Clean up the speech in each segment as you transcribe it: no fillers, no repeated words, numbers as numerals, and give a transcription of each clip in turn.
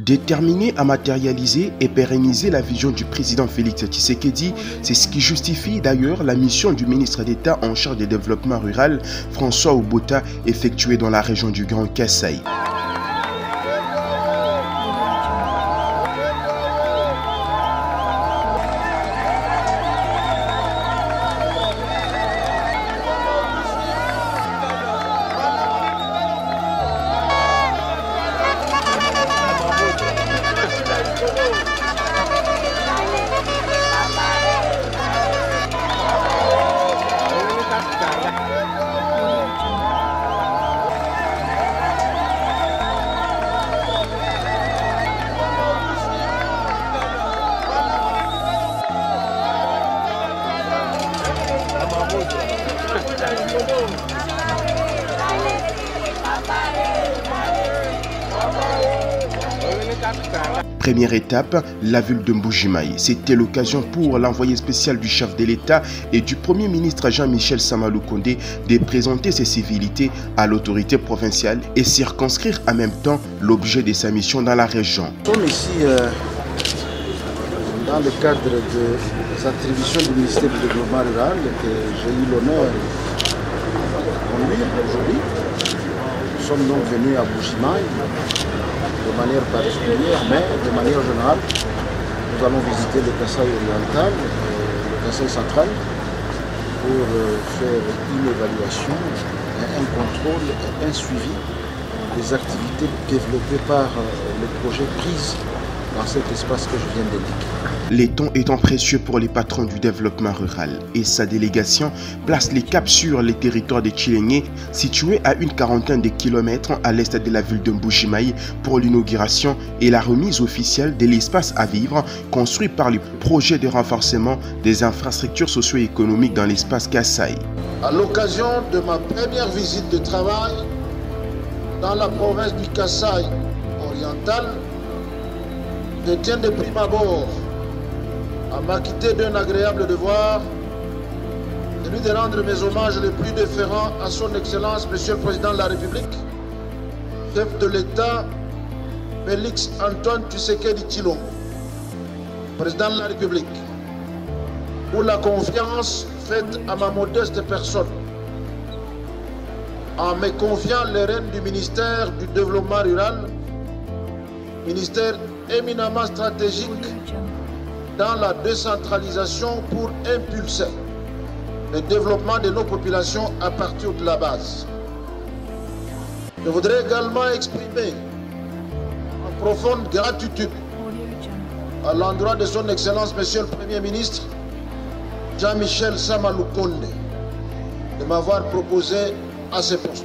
Déterminé à matérialiser et pérenniser la vision du président Félix Tshisekedi, c'est ce qui justifie d'ailleurs la mission du ministre d'État en charge du développement rural, François Obota, effectuée dans la région du Grand Kasaï. Première étape, la ville de Mbuji-Mayi. C'était l'occasion pour l'envoyé spécial du chef de l'État et du Premier ministre Jean-Michel Sama Lukonde de présenter ses civilités à l'autorité provinciale et circonscrire en même temps l'objet de sa mission dans la région. Nous sommes ici dans le cadre des attributions du ministère du Développement rural que j'ai eu l'honneur de conduire aujourd'hui. Nous sommes donc venus à Mbuji-Mayi de manière particulière, mais de manière générale, nous allons visiter le Kasaï oriental et le Kasaï central pour faire une évaluation, un contrôle et un suivi des activités développées par le projet PRISE dans cet espace que je viens d'indiquer. Les temps étant précieux pour les patrons du développement rural et sa délégation place les caps sur les territoires de Tshilenge, situés à une quarantaine de kilomètres à l'est de la ville de Mbuji-Mayi pour l'inauguration et la remise officielle de l'espace à vivre construit par le projet de renforcement des infrastructures socio-économiques dans l'espace Kasaï. À l'occasion de ma première visite de travail dans la province du Kasaï oriental, je tiens de prime abord à m'acquitter d'un agréable devoir, celui de rendre mes hommages les plus déférents à son Excellence, Monsieur le Président de la République, chef de l'État, Félix Antoine Tshisekedi Tshilombo, Président de la République, pour la confiance faite à ma modeste personne, en me confiant les rênes du ministère du Développement rural, ministère éminemment stratégique dans la décentralisation pour impulser le développement de nos populations à partir de la base. Je voudrais également exprimer une profonde gratitude à l'endroit de son Excellence, Monsieur le Premier ministre, Jean-Michel Sama Lukonde, de m'avoir proposé à ce poste.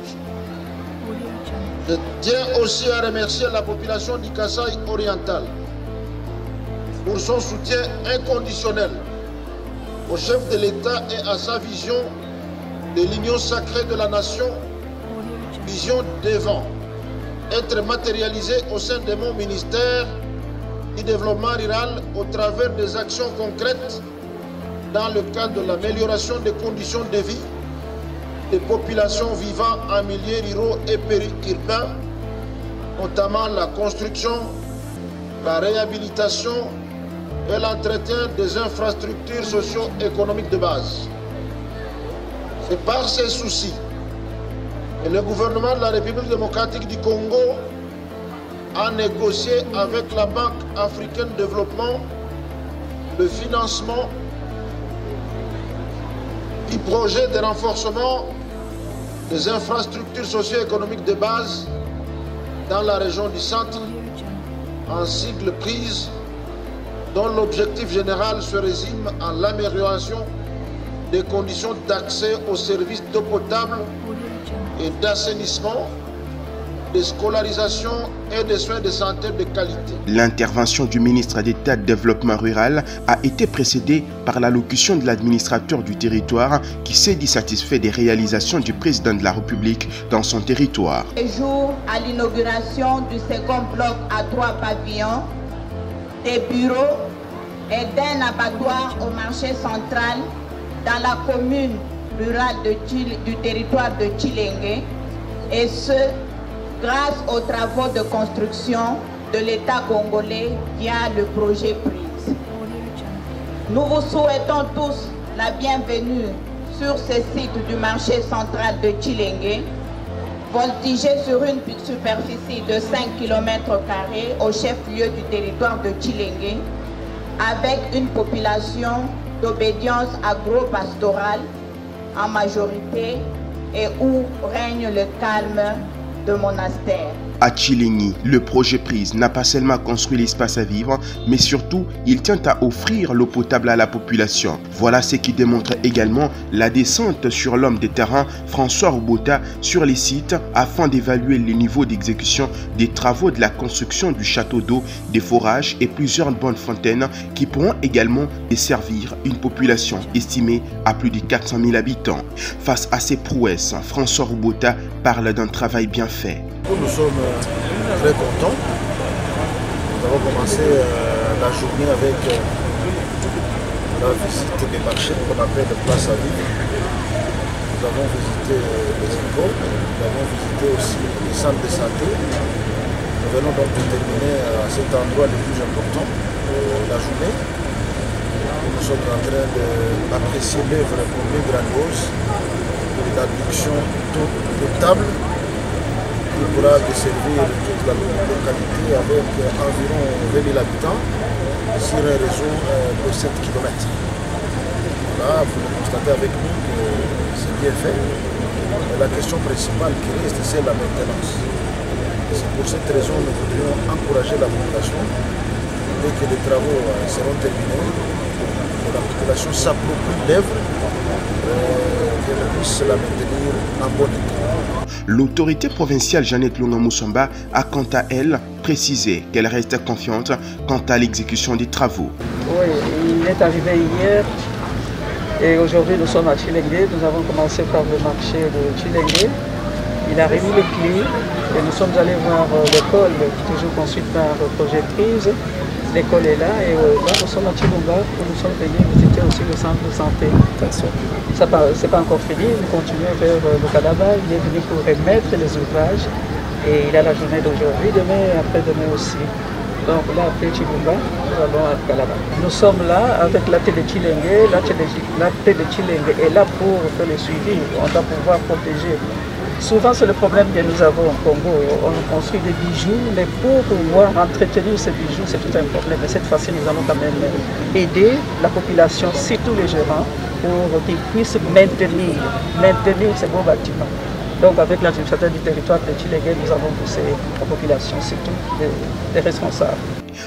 Je tiens aussi à remercier la population du Kasaï oriental pour son soutien inconditionnel au chef de l'État et à sa vision de l'union sacrée de la nation, vision devant être matérialisée au sein de mon ministère du développement rural au travers des actions concrètes dans le cadre de l'amélioration des conditions de vie des populations vivant en milieux ruraux et périurbains, notamment la construction, la réhabilitation et l'entretien des infrastructures socio-économiques de base. C'est par ces soucis que le gouvernement de la République démocratique du Congo a négocié avec la Banque africaine de développement le financement du projet de renforcement des infrastructures socio-économiques de base dans la région du centre, en sigle PRISE, dont l'objectif général se résume en l'amélioration des conditions d'accès aux services d'eau potable et d'assainissement, de scolarisation et de soins de santé de qualité. L'intervention du ministre d'État de Développement rural a été précédée par l'allocution de l'administrateur du territoire qui s'est dit satisfait des réalisations du président de la République dans son territoire. Ce jour, à l'inauguration du second bloc à 3 pavillons, des bureaux et d'un abattoir au marché central dans la commune rurale du territoire de Tshilenge, et ce, grâce aux travaux de construction de l'État congolais via le projet PRISE. Nous vous souhaitons tous la bienvenue sur ce site du marché central de Tshilenge, voltigé sur une superficie de 5 km² au chef-lieu du territoire de Tshilenge, avec une population d'obédience agro-pastorale en majorité et où règne le calme de monastère. À Tshilenge, le projet PRISE n'a pas seulement construit l'espace à vivre, mais surtout, il tient à offrir l'eau potable à la population. Voilà ce qui démontre également la descente sur l'homme de terrain, François Rubota, sur les sites afin d'évaluer les niveaux d'exécution des travaux de la construction du château d'eau, des forages et plusieurs bonnes fontaines qui pourront également desservir une population estimée à plus de 400 000 habitants. Face à ces prouesses, François Rubota parle d'un travail bien fait. Nous sommes très contents. Nous avons commencé la journée avec la visite des marchés qu'on appelle place à vivre. Nous avons visité les écoles, nous avons visité aussi les centres de santé. Nous venons donc de terminer à cet endroit le plus important de la journée. Nous sommes en train d'apprécier l'œuvre plus grandiose de l'adduction d'eau potable qui pourra desservir toute la localité avec environ 20 000 habitants sur un réseau de 7 km. Là, vous le constatez avec nous que c'est bien fait. Mais la question principale qui reste, c'est la maintenance. C'est pour cette raison que nous voudrions encourager la population, dès que les travaux seront terminés, que la population s'approprie l'œuvre, qu'elle puisse la maintenir en bon état. L'autorité provinciale Jeannette Longa Moussamba a quant à elle précisé qu'elle reste confiante quant à l'exécution des travaux. Oui, il est arrivé hier et aujourd'hui nous sommes à Tshilenge. Nous avons commencé par le marché de Tshilenge. Il a remis les clés et nous sommes allés voir l'école, toujours construite par le projet PRISE. L'école est là et là nous sommes à Tshilomba où nous sommes venus visiter aussi le centre de santé. Ce n'est pas encore fini, nous continuons vers le Kadaba. Il est venu pour remettre les ouvrages et il a la journée d'aujourd'hui, demain et après-demain aussi. Donc là, après Tshilomba, nous allons à Kadaba. Nous sommes là avec la télé de Tshilenge. La télé de Tshilenge est là pour faire le suivi. On doit pouvoir protéger. Souvent, c'est le problème que nous avons au Congo. On construit des bijoux, mais pour pouvoir entretenir ces bijoux, c'est tout un problème. Mais cette fois-ci, nous allons quand même aider la population, surtout les gérants, pour qu'ils puissent maintenir ces beaux bâtiments. Donc, avec l'administrateur du territoire de Tshilenge, nous avons poussé la population, surtout les responsables.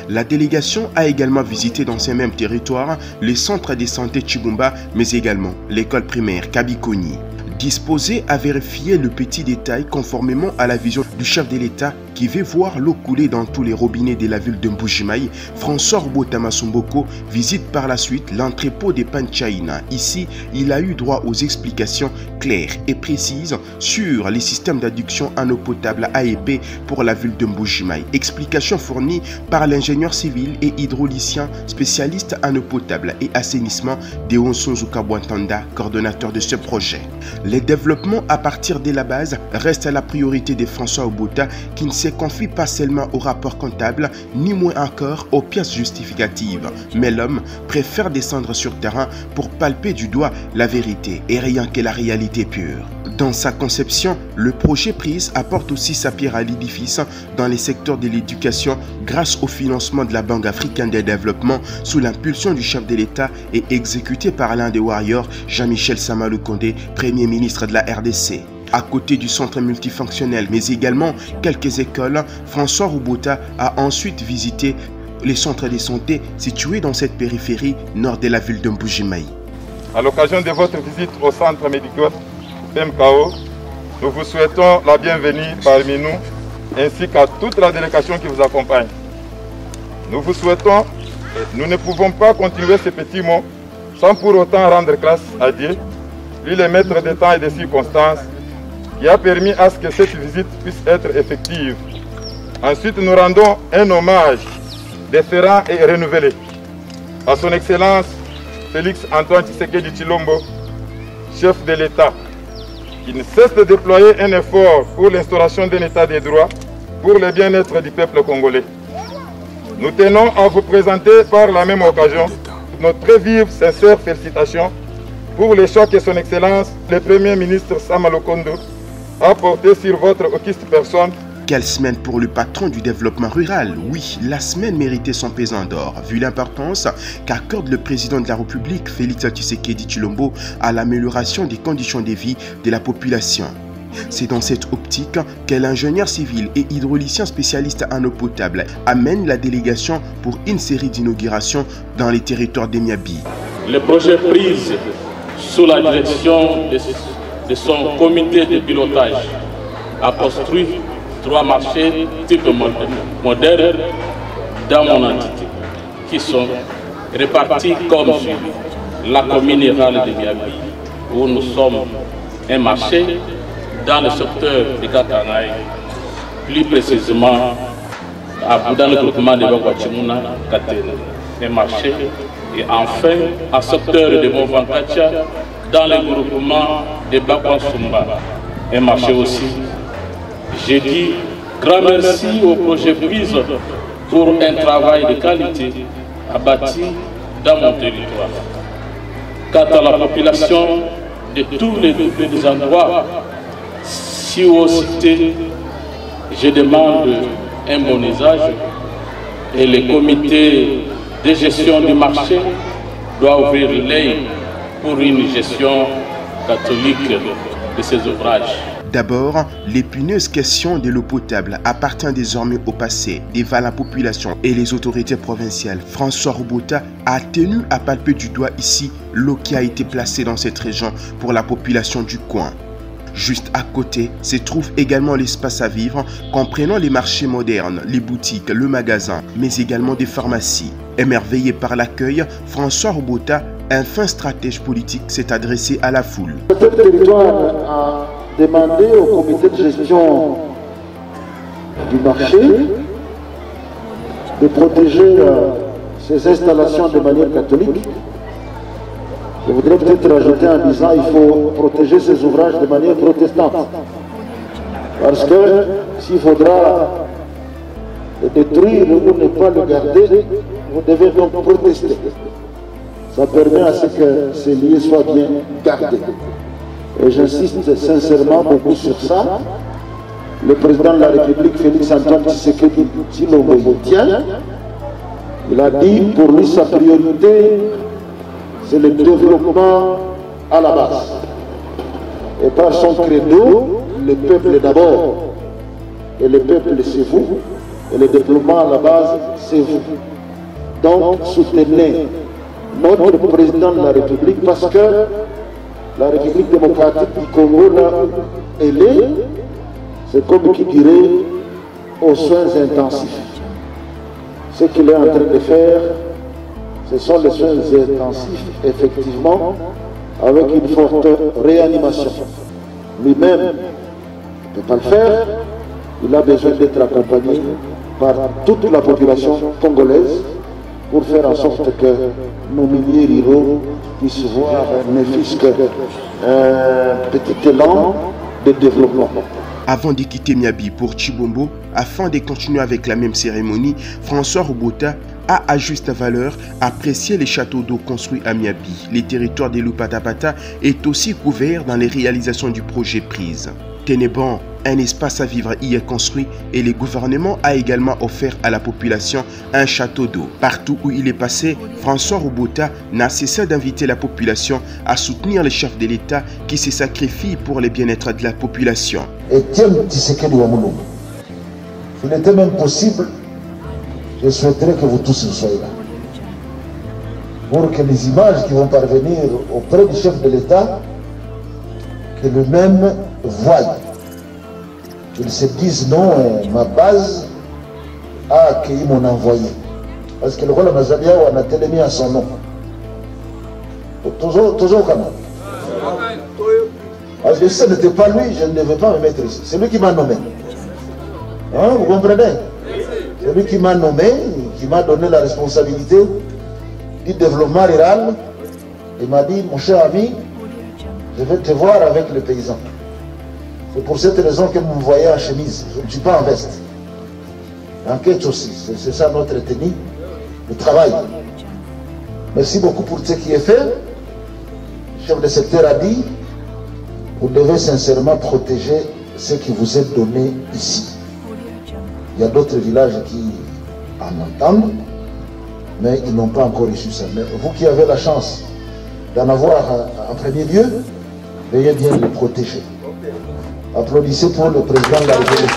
La délégation a également visité dans ces mêmes territoires le centre de santé Tshibumba, mais également l'école primaire Kabikoni. Disposé à vérifier le petit détail conformément à la vision du chef de l'État qui veut voir l'eau couler dans tous les robinets de la ville de Mbujimayi, François Rubota Masumboko visite par la suite l'entrepôt des Panchaïna. Ici, il a eu droit aux explications claires et précises sur les systèmes d'adduction en eau potable AEP pour la ville de Mbujimayi. Explications fournies par l'ingénieur civil et hydraulicien spécialiste en eau potable et assainissement Deon Sonzuka Bwantanda, coordonnateur de ce projet. Les développements à partir de la base restent à la priorité de François Rubota qui ne se confie pas seulement au rapport comptable, ni moins encore aux pièces justificatives. Mais l'homme préfère descendre sur terrain pour palper du doigt la vérité et rien que la réalité pure. Dans sa conception, le projet PRISE apporte aussi sa pierre à l'édifice dans les secteurs de l'éducation grâce au financement de la Banque africaine de développement sous l'impulsion du chef de l'État et exécuté par l'un des warriors, Jean-Michel Sama Lukonde, Premier ministre de la RDC. À côté du centre multifonctionnel, mais également quelques écoles, François Rubota a ensuite visité les centres de santé situés dans cette périphérie nord de la ville de Mbujimayi. À l'occasion de votre visite au centre médical MKO, nous vous souhaitons la bienvenue parmi nous, ainsi qu'à toute la délégation qui vous accompagne. Nous vous souhaitons, nous ne pouvons pas continuer ces petits mots sans pour autant rendre grâce à Dieu, lui le maître des temps et des circonstances, qui a permis à ce que cette visite puisse être effective. Ensuite, nous rendons un hommage déférent et renouvelé à son Excellence Félix Antoine Tshisekedi Tshilombo, chef de l'État, qui ne cesse de déployer un effort pour l'instauration d'un État des droits pour le bien-être du peuple congolais. Nous tenons à vous présenter par la même occasion notre très vive, sincère félicitations pour les choix que son Excellence, le Premier ministre Sama Lokondo, a porté sur votre auguste personne. Quelle semaine pour le patron du développement rural. Oui, la semaine méritait son pesant d'or, vu l'importance qu'accorde le président de la République, Félix Tshisekedi Tshilombo, à l'amélioration des conditions de vie de la population. C'est dans cette optique que l'ingénieur civil et hydraulicien spécialiste en eau potable amène la délégation pour une série d'inaugurations dans les territoires d'Emiabi. Le projet prise sous la direction de son comité de pilotage a construit 3 marchés type modernes dans mon entité, qui sont répartis comme suit. La commune rurale de Miabi, où nous sommes un marché dans le secteur de Katanaï, plus précisément dans le groupement de Bakwachimuna, Katene, un marché, et enfin un secteur de Movankacha dans le groupement de Bakwasumba, un marché aussi. J'ai dit grand merci au projet prise pour un travail de qualité abattu dans mon territoire. Quant à la population de tous les endroits si haut cités, je demande un bon usage et le comité de gestion du marché doit ouvrir l'œil pour une gestion catholique de ces ouvrages. D'abord, l'épineuse question de l'eau potable appartient désormais au passé, devant la population et les autorités provinciales. François Robota a tenu à palper du doigt ici l'eau qui a été placée dans cette région pour la population du coin. Juste à côté se trouve également l'espace à vivre, comprenant les marchés modernes, les boutiques, le magasin, mais également des pharmacies. Émerveillé par l'accueil, François Robota, un fin stratège politique, s'est adressé à la foule. Ce territoire a demandé au comité de gestion du marché de protéger ces installations de manière catholique. Je voudrais peut-être rajouter en disant qu'il faut protéger ces ouvrages de manière protestante. Parce que s'il faudra le détruire ou ne pas le garder, vous devez donc protester. Ça permet à ce que ces lieux soient bien gardés. Et j'insiste sincèrement beaucoup sur ça. Le président de la République, Félix Antoine Tshisekedi Tshilombo, il a dit pour lui sa priorité, c'est le développement à la base. Et par son credo, le peuple d'abord. Et le peuple, c'est vous. Et le développement à la base, c'est vous. Donc, soutenez notre président de la République parce que la République démocratique du Congo, là, elle est, c'est comme qui dirait, aux soins intensifs. Ce qu'il est en train de faire, ce sont les soins intensifs, effectivement, avec une forte réanimation. Lui-même ne peut pas le faire, il a besoin d'être accompagné par toute la population congolaise pour faire en sorte que nos milliers ruraux puissent voir ne fût-ce qu'un petit élan de développement. Avant de quitter Miabi pour Tshibombo, afin de continuer avec la même cérémonie, François Robota a à juste valeur apprécié les châteaux d'eau construits à Miabi. Le territoire de l'Upatapata est aussi couvert dans les réalisations du projet prise. Tenez bon, un espace à vivre y est construit et le gouvernement a également offert à la population un château d'eau. Partout où il est passé, François Robota n'a cessé d'inviter la population à soutenir les chefs de l'État qui se sacrifient pour le bien-être de la population. Etienne Tshisekedi Wamulungu, il était même possible, je souhaiterais que vous tous soyez là, pour que les images qui vont parvenir auprès du chef de l'État, que le même voie, qu'ils se disent non, ma base a accueilli mon envoyé. Parce que le roi Mazalia on a télémis à son nom. Toujours quand même. Parce que si ce n'était pas lui, je ne devais pas me mettre ici. C'est lui qui m'a nommé. Hein, vous comprenez? C'est lui qui m'a nommé, qui m'a donné la responsabilité du développement rural. Il m'a dit, mon cher ami, je vais te voir avec les paysans. C'est pour cette raison que vous me voyez en chemise. Je ne suis pas en veste. L'enquête aussi, c'est ça notre tenue, le travail. Merci beaucoup pour ce qui est fait. Le chef de secteur a dit, vous devez sincèrement protéger ce qui vous est donné ici. Il y a d'autres villages qui en entendent, mais ils n'ont pas encore reçu ça. Mais vous qui avez la chance d'en avoir en premier lieu, veuillez bien le protéger. Applaudissez pour le président de la République.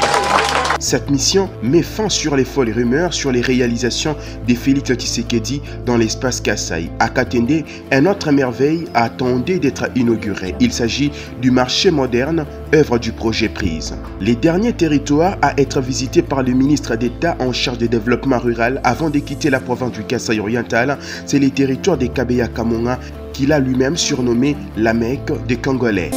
Cette mission met fin sur les folles rumeurs sur les réalisations de Félix Tshisekedi dans l'espace Kasaï. À Katende, une autre merveille attendait d'être inaugurée. Il s'agit du marché moderne, œuvre du projet Prise. Les derniers territoires à être visités par le ministre d'État en charge du développement rural avant de quitter la province du Kasaï oriental, c'est les territoires des Kabeya Kamonga qu'il a lui-même surnommé la Mecque des Congolais.